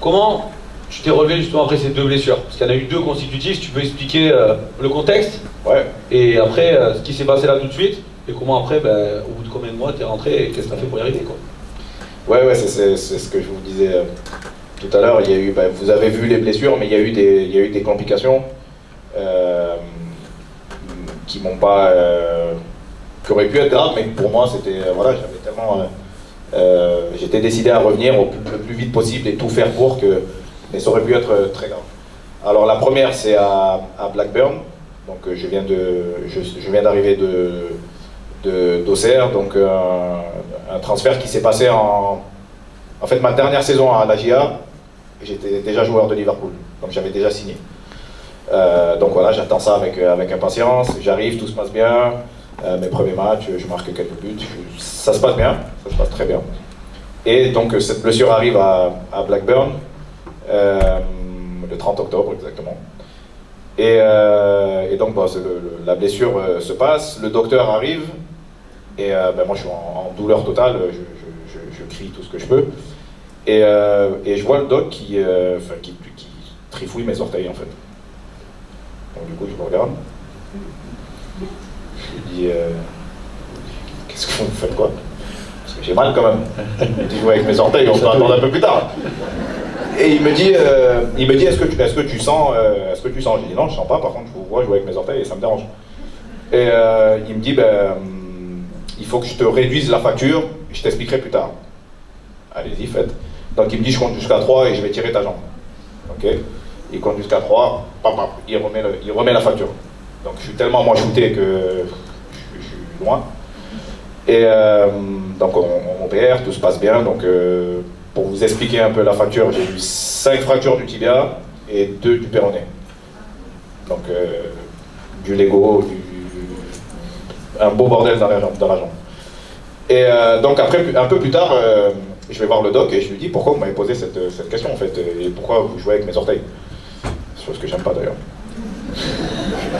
Comment tu t'es relevé justement après ces deux blessures? Parce qu'il y en a eu deux consécutives, tu peux expliquer le contexte? Ouais. Et après, ce qui s'est passé là tout de suite, et comment après, au bout de combien de mois, t'es rentré et qu'est-ce que t'as fait pour y arriver, quoi? Ouais, c'est ce que je vous disais tout à l'heure. Il y a eu, vous avez vu les blessures, mais il y a eu des complications qui m'ont pas, qui auraient pu être graves, mais pour moi, c'était, voilà, j'avais tellement, j'étais décidé à revenir le plus vite possible et tout faire pour que, mais ça aurait pu être très grave. Alors la première, c'est à Blackburn. Donc je viens d'arriver d'Auxerre, donc un transfert qui s'est passé en fait ma dernière saison à l'AGA, j'étais déjà joueur de Liverpool, donc j'avais déjà signé. Donc voilà, j'attends ça avec impatience, j'arrive, tout se passe bien, mes premiers matchs, je marque quelques buts, ça se passe bien, ça se passe très bien. Et donc cette blessure arrive à Blackburn, le 30 octobre exactement. Et donc la blessure se passe, le docteur arrive, et moi je suis en douleur totale, je crie tout ce que je peux. Et je vois le doc qui trifouille mes orteils en fait. Donc du coup je le regarde. Je lui dis qu'est-ce que vous faites quoi? Parce que j'ai mal quand même. Il me dit jouer avec mes orteils, on va attendre un peu plus tard. Et il me dit est-ce que tu sens J'ai dit non, je sens pas, par contre je vous vois jouer avec mes orteils et ça me dérange. Et il me dit il faut que je te réduise la facture, je t'expliquerai plus tard. Allez-y, faites. Donc il me dit je compte jusqu'à 3 et je vais tirer ta jambe. Ok. Il compte jusqu'à 3, il remet la facture. Donc je suis tellement moi shooté que je suis loin. Et donc on opère, tout se passe bien. Donc pour vous expliquer un peu la fracture, j'ai eu 5 fractures du tibia et 2 du péroné. Donc du Lego, un beau bordel dans la jambe. Et donc après, un peu plus tard, je vais voir le doc et je lui dis pourquoi vous m'avez posé cette question en fait, et pourquoi vous jouez avec mes orteils. Chose que j'aime pas d'ailleurs.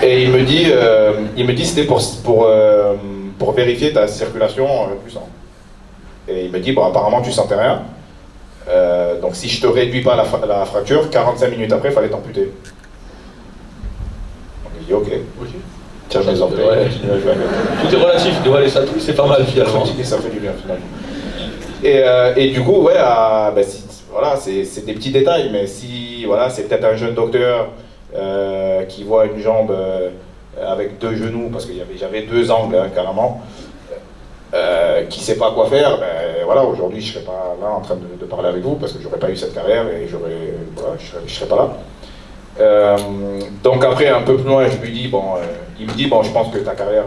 Et il me dit c'était pour vérifier ta circulation du sang. Et il me dit apparemment tu sentais rien. Donc si je te réduis pas la fracture, 45 minutes après, il fallait t'amputer. Donc il dit ok. Tiens mes orteils. Ouais. Tout est relatif, ça touche, c'est pas mal finalement. Ça fait du bien finalement. Et du coup, ouais, voilà, c'est des petits détails, mais si voilà, c'est peut-être un jeune docteur qui voit une jambe avec 2 genoux, parce que j'avais 2 angles carrément, qui sait pas quoi faire, voilà, aujourd'hui je serais pas là en train de parler avec vous parce que j'aurais pas eu cette carrière et je serais pas là. Donc après un peu plus loin, je lui dis il me dit je pense que ta carrière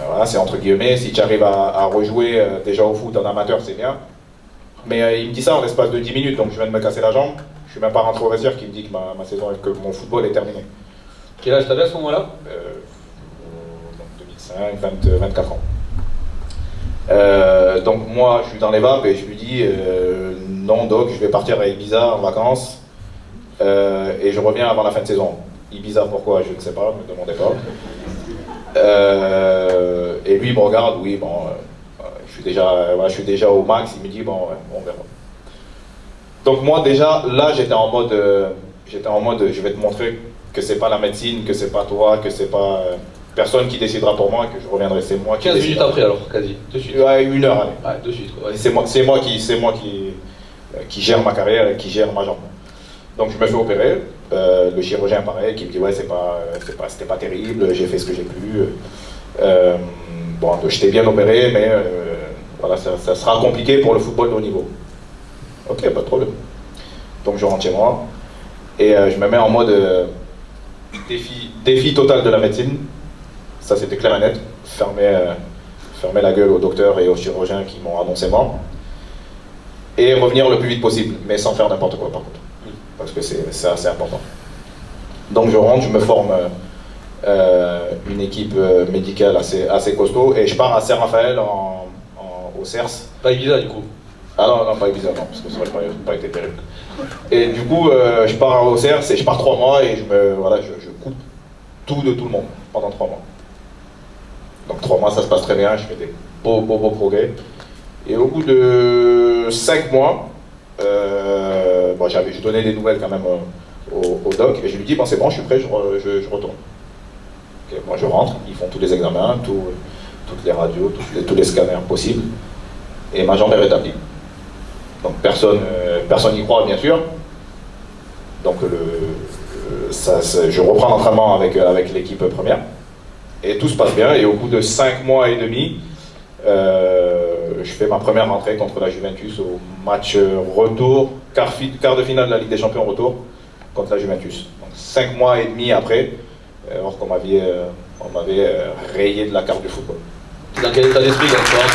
voilà, c'est entre guillemets, si tu arrives à rejouer déjà au foot en amateur, c'est bien. Mais il me dit ça en l'espace de 10 minutes, donc je viens de me casser la jambe. Je suis même pas rentré au vestiaire qui me dit que ma saison, que mon football est terminé. Quel âge t'avais à ce moment-là? 2005, 24 ans. Donc moi, je suis dans les vapes et je lui dis non doc, je vais partir à Ibiza en vacances et je reviens avant la fin de saison. Ibiza pourquoi, je ne sais pas, ne me demandez pas. Et lui il me regarde, oui je suis déjà au max, il me dit on verra. Donc moi déjà là j'étais en mode je vais te montrer que c'est pas la médecine, que c'est pas toi, que c'est pas personne qui décidera pour moi, que je reviendrai, c'est moi qui 15 minutes après alors, quasi, de suite. Ouais, 1 heure, allez. Ouais, de suite. Ouais. C'est moi qui gère ma carrière et qui gère ma jambe. Donc je me fais opérer, le chirurgien pareil qui me dit ouais c'était pas terrible, j'ai fait ce que j'ai pu. Je t'ai bien opéré mais voilà, ça sera compliqué pour le football de haut niveau. Ok, pas de problème. Donc je rentre chez moi et je me mets en mode défi total de la médecine. Ça c'était clair et net, fermer la gueule au docteur et aux chirurgiens qui m'ont annoncé mort. Et revenir le plus vite possible, mais sans faire n'importe quoi par contre. Parce que c'est assez important. Donc je rentre, je me forme une équipe médicale assez costaud et je pars à Saint-Raphaël au CERS. Pas Ibiza du coup? Ah non, pas Ibiza, non, parce que ça aurait pas été terrible. Et du coup, je pars au CERS et je pars 3 mois et je coupe tout de tout le monde pendant 3 mois. Donc 3 mois, ça se passe très bien, je fais des beaux progrès. Et au bout de 5 mois, Bon, je donnais des nouvelles quand même au doc, et je lui dis, bon c'est bon, je suis prêt, je retourne. Okay, moi je rentre, ils font tous les examens, toutes les radios, tous les scanners possibles, et ma jambe est rétablie. Donc personne n'y croit bien sûr. Donc je reprends l'entraînement avec l'équipe première, et tout se passe bien, et au bout de 5 mois et demi, je fais ma première rentrée contre la Juventus au match retour, quart de finale de la Ligue des Champions retour contre la Juventus. Donc 5 mois et demi après, alors qu'on m'avait rayé de la carte du football. Dans quel état d'esprit quand tu rentres?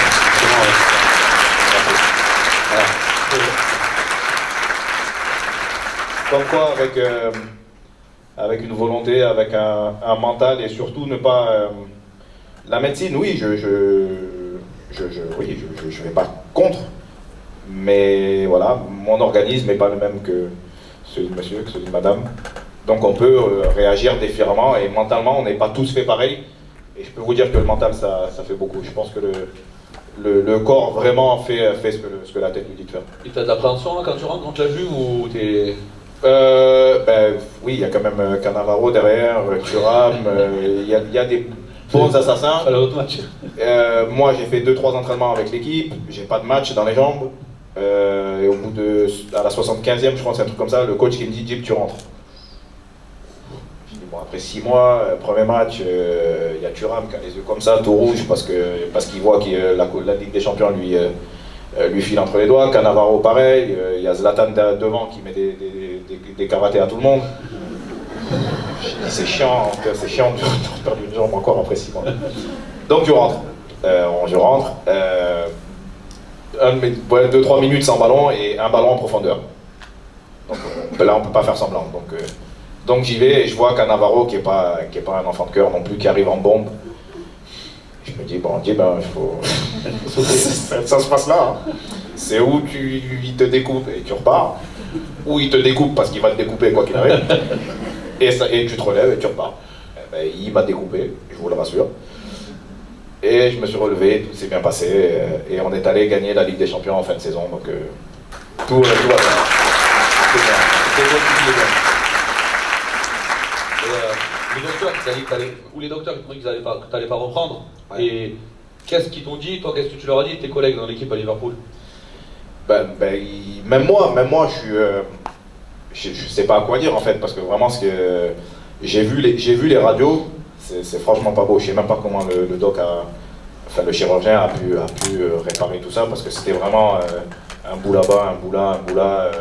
Comme quoi, avec une volonté, avec un mental, et surtout ne pas... la médecine, oui, je vais pas contre, mais voilà, mon organisme n'est pas le même que celui de monsieur, que celui de madame. Donc on peut réagir différemment, et mentalement, on n'est pas tous fait pareil. Et je peux vous dire que le mental, ça fait beaucoup. Je pense que le corps vraiment fait ce que la tête lui dit de faire. Et t'as de l'appréhension quand tu rentres, quand tu l'as vu, ou t'es... Oui, il y a quand même Cannavaro derrière, Thuram, il y a des bons assassins. À l'autre match. Moi, j'ai fait 2-3 entraînements avec l'équipe, j'ai pas de match dans les jambes. Et au bout à la 75e, je crois, c'est un truc comme ça, le coach qui me dit, Jip, tu rentres. Je dis, bon, après 6 mois, premier match, il y a Thuram qui a les yeux comme ça, tout rouge, parce qu'il voit que la Ligue des Champions lui file entre les doigts. Cannavaro pareil, il y a Zlatan devant qui met des karatés à tout le monde. C'est chiant de perdre une jambe encore après 6 mois. Donc je rentre. Je rentre. 2-3 minutes sans ballon et un ballon en profondeur. Donc là on peut pas faire semblant. Donc j'y vais et je vois Cannavaro qui est pas un enfant de cœur non plus, qui arrive en bombe. Je me dis, bon, il faut... ça se passe là. Hein. C'est où il te découpe et tu repars, ou il te découpe parce qu'il va te découper quoi qu'il arrive, et tu te relèves et tu repars. Il m'a découpé, je vous le rassure. Et je me suis relevé, tout s'est bien passé, et on est allé gagner la Ligue des Champions en fin de saison. Donc tout va bien. Les docteurs qui t'ont dit que tu n'allais pas reprendre, ouais. Et qu'est-ce qu'ils t'ont dit, toi, qu'est-ce que tu leur as dit, tes collègues dans l'équipe à Liverpool? Même moi, je sais pas à quoi dire en fait, parce que vraiment, j'ai vu les radios, c'est franchement pas beau. Je sais même pas comment le doc le chirurgien a pu réparer tout ça, parce que c'était vraiment un bout là-bas, un bout là,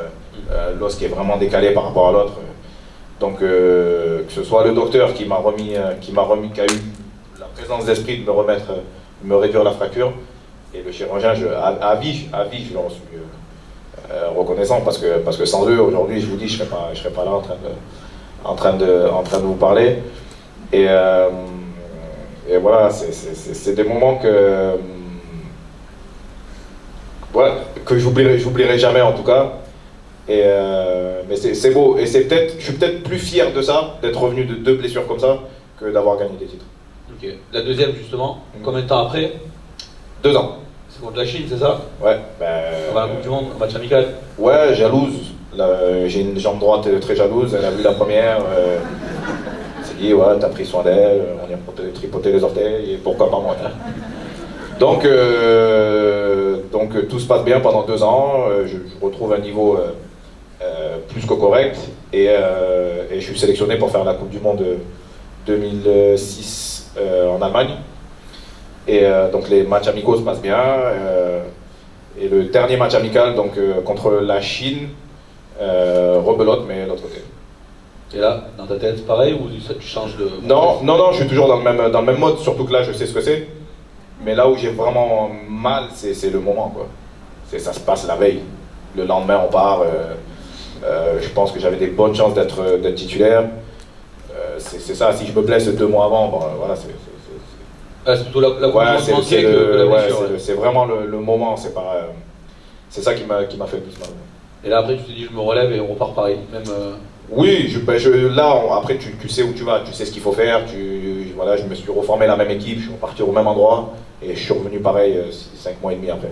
l'os qui est vraiment décalé par rapport à l'autre. Donc que ce soit le docteur qui a eu la présence d'esprit de me réduire la fracture, et le chirurgien, à vie, je leur suis reconnaissant, parce que sans eux, aujourd'hui, je vous dis, je serais pas là en train de vous parler. Et voilà, c'est des moments que j'oublierai jamais en tout cas. Mais c'est beau, et je suis peut-être plus fier de ça, d'être revenu de 2 blessures comme ça, que d'avoir gagné des titres. Ok. La deuxième justement, combien de temps après? 2 ans. C'est contre la Chine, c'est ça? Ouais. On va à la Coupe du Monde, un match amical? Ouais, jalouse. J'ai une jambe droite très jalouse, elle a vu la première. Elle s'est dit, ouais, t'as pris soin d'elle, on y a tripoté les orteils, et pourquoi pas moi? Donc tout se passe bien pendant 2 ans, je retrouve un niveau plus que correct, et je suis sélectionné pour faire la Coupe du Monde 2006 en Allemagne. Et donc les matchs amicaux se passent bien, et le dernier match amical contre la Chine, rebelote, mais de l'autre côté. Et là, dans ta tête, pareil, ou tu changes de... Non, je suis toujours dans le même mode, surtout que là je sais ce que c'est. Mais là où j'ai vraiment mal, c'est le moment, quoi. Ça se passe la veille. Le lendemain, on part. Je pense que j'avais des bonnes chances d'être titulaire. C'est ça, si je me blesse 2 mois avant, bon, voilà, c'est plutôt la que la blessure. C'est vraiment le moment, c'est ça qui m'a fait le plus mal. Et là, après, tu te dis, je me relève et on repart pareil, même... Oui, là, après, tu sais où tu vas, tu sais ce qu'il faut faire. Voilà, je me suis reformé la même équipe, je suis reparti au même endroit, et je suis revenu pareil 5 mois et demi après.